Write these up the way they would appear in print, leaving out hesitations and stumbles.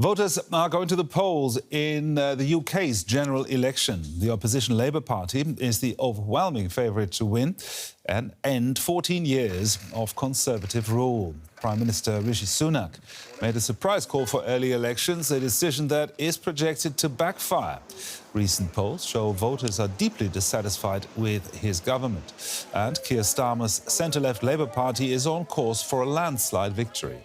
Voters are going to the polls in the UK's general election. The opposition Labour Party is the overwhelming favourite to win and end 14 years of Conservative rule. Prime Minister Rishi Sunak made a surprise call for early elections, a decision that is projected to backfire. Recent polls show voters are deeply dissatisfied with his government. And Keir Starmer's centre-left Labour Party is on course for a landslide victory.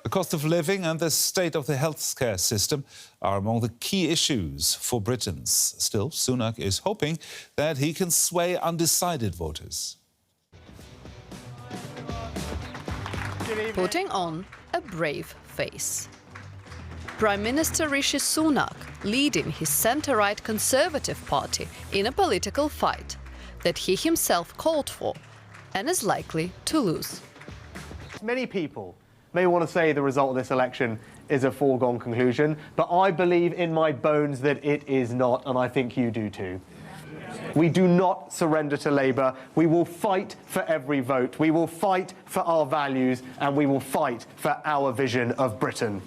The cost of living and the state of the healthcare system are among the key issues for Britons. Still, Sunak is hoping that he can sway undecided voters. Putting on a brave face. Prime Minister Rishi Sunak leading his centre-right Conservative Party in a political fight that he himself called for and is likely to lose. Many people may want to say the result of this election is a foregone conclusion, but I believe in my bones that it is not, and I think you do too. We do not surrender to Labour. We will fight for every vote. We will fight for our values, and we will fight for our vision of Britain.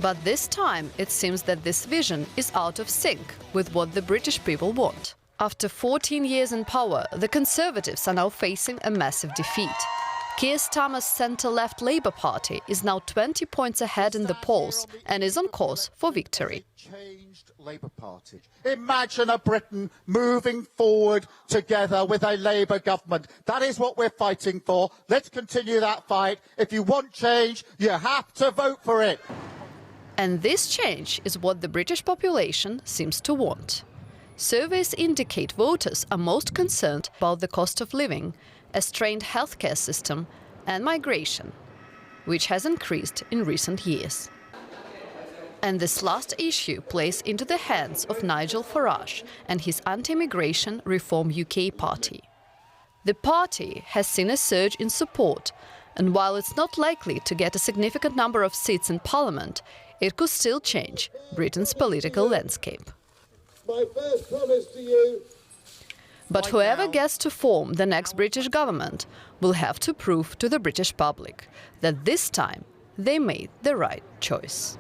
But this time, it seems that this vision is out of sync with what the British people want. After 14 years in power, the Conservatives are now facing a massive defeat. Keir Starmer's centre-left Labour Party is now 20 points ahead in the polls and is on course for victory. Labour Party. Imagine a Britain moving forward together with a Labour government. That is what we're fighting for. Let's continue that fight. If you want change, you have to vote for it. And this change is what the British population seems to want. Surveys indicate voters are most concerned about the cost of living, a strained healthcare system and migration, which has increased in recent years. And this last issue plays into the hands of Nigel Farage and his anti-immigration Reform UK party. The party has seen a surge in support, and while it's not likely to get a significant number of seats in Parliament, it could still change Britain's political landscape. My first promise to you. But whoever gets to form the next British government will have to prove to the British public that this time they made the right choice.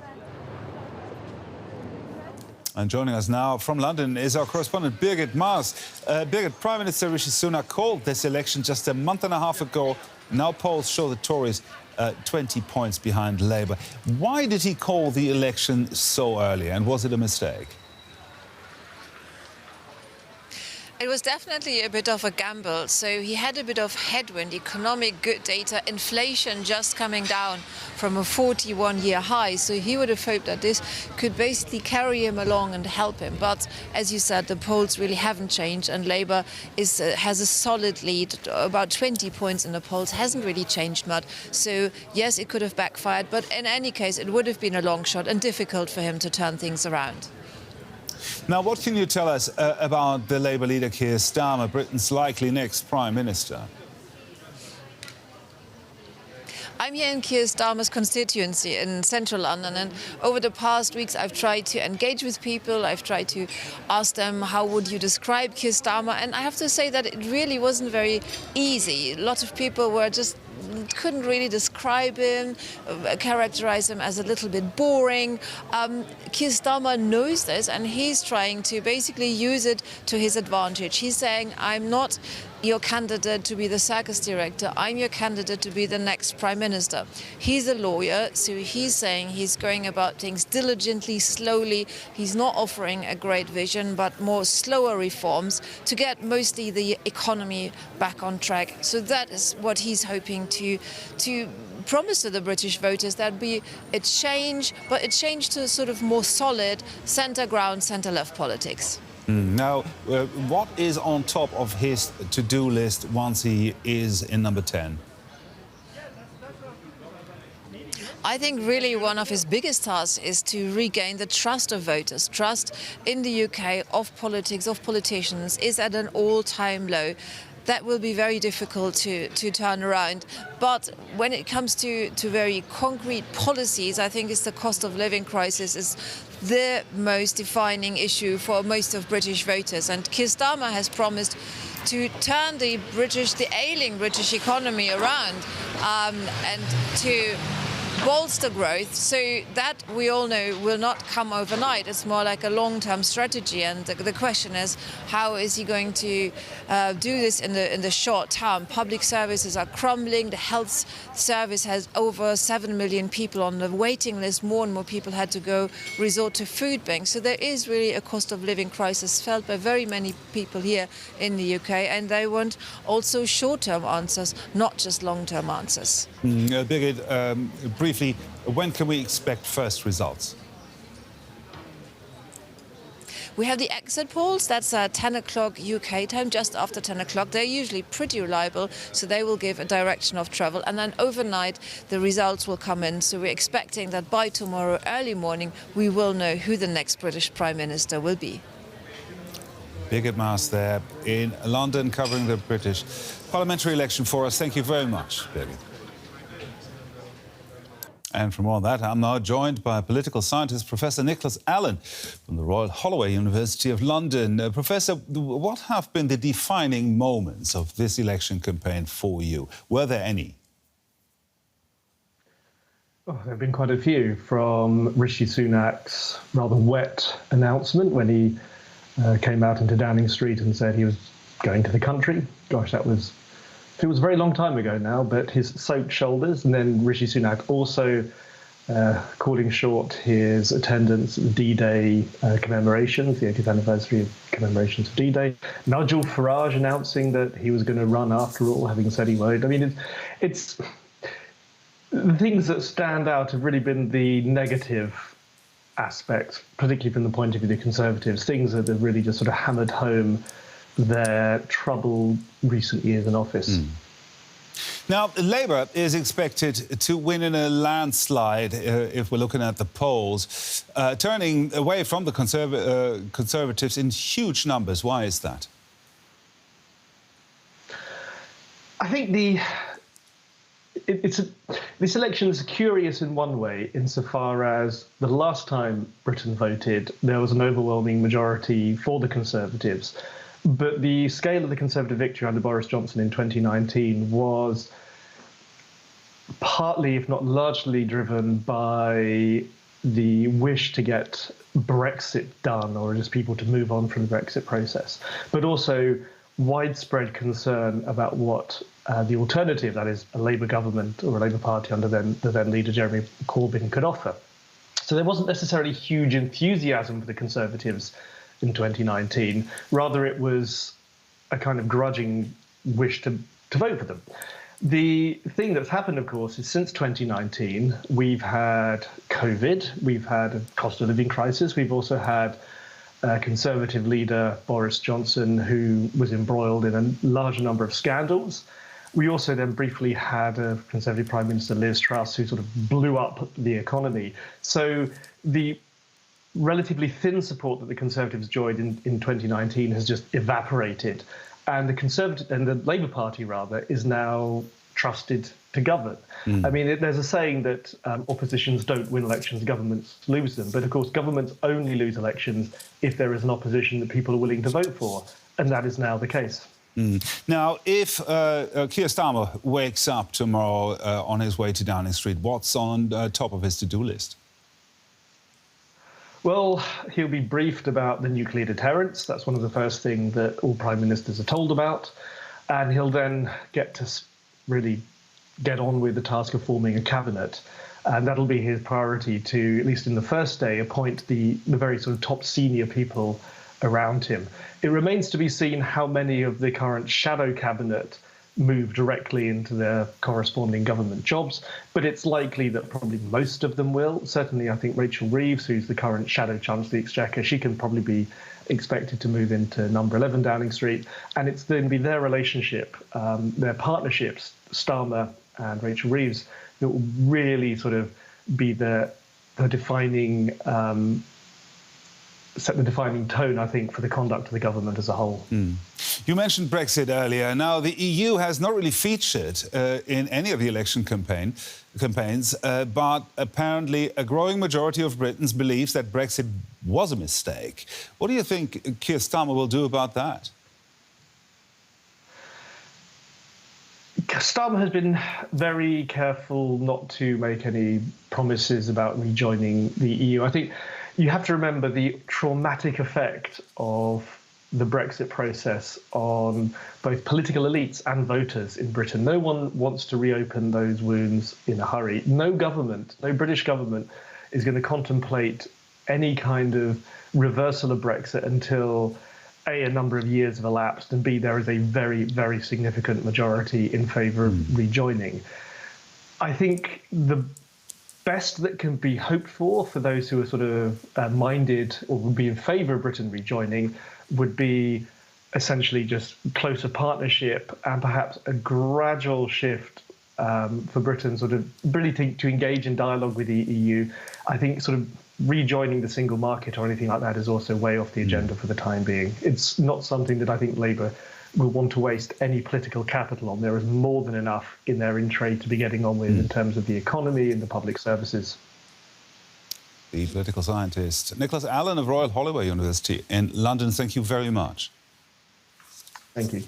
And joining us now from London is our correspondent Birgit Maass. Birgit, Prime Minister Rishi Sunak called this election just a month and a half ago. Now polls show the Tories 20 points behind Labour. Why did he call the election so early, and was it a mistake? It was definitely a bit of a gamble. So he had a bit of headwind, economic good data, inflation just coming down from a 41-year high. So he would have hoped that this could basically carry him along and help him. But as you said, the polls really haven't changed, and Labour has a solid lead, about 20 points in the polls, hasn't really changed much. So yes, it could have backfired, but in any case, it would have been a long shot and difficult for him to turn things around. Now, what can you tell us about the Labour leader Keir Starmer, Britain's likely next Prime Minister? I'm here in Keir Starmer's constituency in central London, and over the past weeks I've tried to engage with people. I've tried to ask them, how would you describe Keir Starmer? And I have to say that it really wasn't very easy. A lot of people couldn't really describe him, characterize him as a little bit boring. Keir Starmer knows this, and he's trying to basically use it to his advantage. He's saying, I'm not your candidate to be the circus director, I'm your candidate to be the next Prime Minister. He's a lawyer, so he's saying he's going about things diligently, slowly. He's not offering a great vision, but more slower reforms to get mostly the economy back on track. So that is what he's hoping to promise to the British voters. That'd be a change, but a change to sort of more solid centre-ground, centre-left politics. Now, what is on top of his to-do list once he is in number 10? I think really one of his biggest tasks is to regain the trust of voters. Trust in the UK of politics, of politicians, is at an all-time low. That will be very difficult to turn around. But when it comes to very concrete policies, I think it's the cost of living crisis is the most defining issue for most of British voters. And Keir Starmer has promised to turn the ailing British economy around and to bolster growth. So that, we all know, will not come overnight. It's more like a long-term strategy. And the question is, how is he going to do this in the short term? Public services are crumbling. The health service has over 7 million people on the waiting list. More and more people had to resort to food banks. So there is really a cost of living crisis felt by very many people here in the UK, and they want also short-term answers, not just long-term answers. Birgit, briefly, when can we expect first results? We have the exit polls. That's 10 o'clock UK time, just after 10 o'clock. They're usually pretty reliable, so they will give a direction of travel. And then overnight, the results will come in. So we're expecting that by tomorrow early morning, we will know who the next British Prime Minister will be. Birgit Maass there in London, covering the British parliamentary election for us. Thank you very much, Birgit. And from all that, I'm now joined by political scientist Professor Nicholas Allen from the Royal Holloway University of London. Professor, what have been the defining moments of this election campaign for you? Were there any? Oh, there have been quite a few, from Rishi Sunak's rather wet announcement when he came out into Downing Street and said he was going to the country. Gosh, it was a very long time ago now, but his soaked shoulders. And then Rishi Sunak also calling short his attendance at the D-Day commemorations, the 80th anniversary of commemorations of D-Day. Nigel Farage announcing that he was going to run after all, having said he won't. I mean, it's the things that stand out have really been the negative aspects, particularly from the point of view of the Conservatives, things that have really just sort of hammered home their troubled recent years in office. Now, Labour is expected to win in a landslide, if we're looking at the polls, turning away from the Conservatives in huge numbers. Why is that? I think this election is curious in one way, insofar as the last time Britain voted, there was an overwhelming majority for the Conservatives. But the scale of the Conservative victory under Boris Johnson in 2019 was partly, if not largely, driven by the wish to get Brexit done, or just people to move on from the Brexit process, but also widespread concern about what the alternative, that is a Labour government or a Labour Party under the then leader Jeremy Corbyn, could offer. So there wasn't necessarily huge enthusiasm for the Conservatives in 2019. Rather, it was a kind of grudging wish to vote for them. The thing that's happened, of course, is since 2019, we've had COVID, we've had a cost of living crisis, we've also had Conservative leader Boris Johnson, who was embroiled in a large number of scandals. We also then briefly had a Conservative Prime Minister, Liz Truss, who sort of blew up the economy. So the relatively thin support that the Conservatives enjoyed in 2019 has just evaporated, and the Labour Party rather is now trusted to govern. I mean, there's a saying that oppositions don't win elections, governments lose them. But of course, governments only lose elections if there is an opposition that people are willing to vote for, and that is now the case. Now, if Keir Starmer wakes up tomorrow on his way to Downing Street, what's on top of his to-do list? Well, he'll be briefed about the nuclear deterrence. That's one of the first things that all prime ministers are told about. And he'll then get to really get on with the task of forming a cabinet. And that'll be his priority to, at least in the first day, appoint the very sort of top senior people around him. It remains to be seen how many of the current shadow cabinet move directly into their corresponding government jobs, but it's likely that probably most of them will. Certainly, I think Rachel Reeves, who's the current Shadow Chancellor of the Exchequer, she can probably be expected to move into number 11 Downing Street, and it's going to be their relationship, their partnerships, Starmer and Rachel Reeves, that will really sort of be the defining set the defining tone, I think, for the conduct of the government as a whole. You mentioned Brexit earlier. Now, the EU has not really featured in any of the election campaigns, but apparently a growing majority of Britons believes that Brexit was a mistake. What do you think Keir Starmer will do about that? Starmer has been very careful not to make any promises about rejoining the EU. I think you have to remember the traumatic effect of the Brexit process on both political elites and voters in Britain. No one wants to reopen those wounds in a hurry. No government, no British government, is going to contemplate any kind of reversal of Brexit until A, a number of years have elapsed, and B, there is a very, very significant majority in favour of rejoining. I think the best that can be hoped for those who are sort of minded or would be in favour of Britain rejoining would be essentially just closer partnership and perhaps a gradual shift for Britain sort of really to engage in dialogue with the EU. I think sort of rejoining the single market or anything like that is also way off the agenda for the time being. It's not something that I think Labour will want to waste any political capital on. There is more than enough in their in trade to be getting on with in terms of the economy and the public services. The political scientist Nicholas Allen of Royal Holloway University in London, thank you very much. Thank you.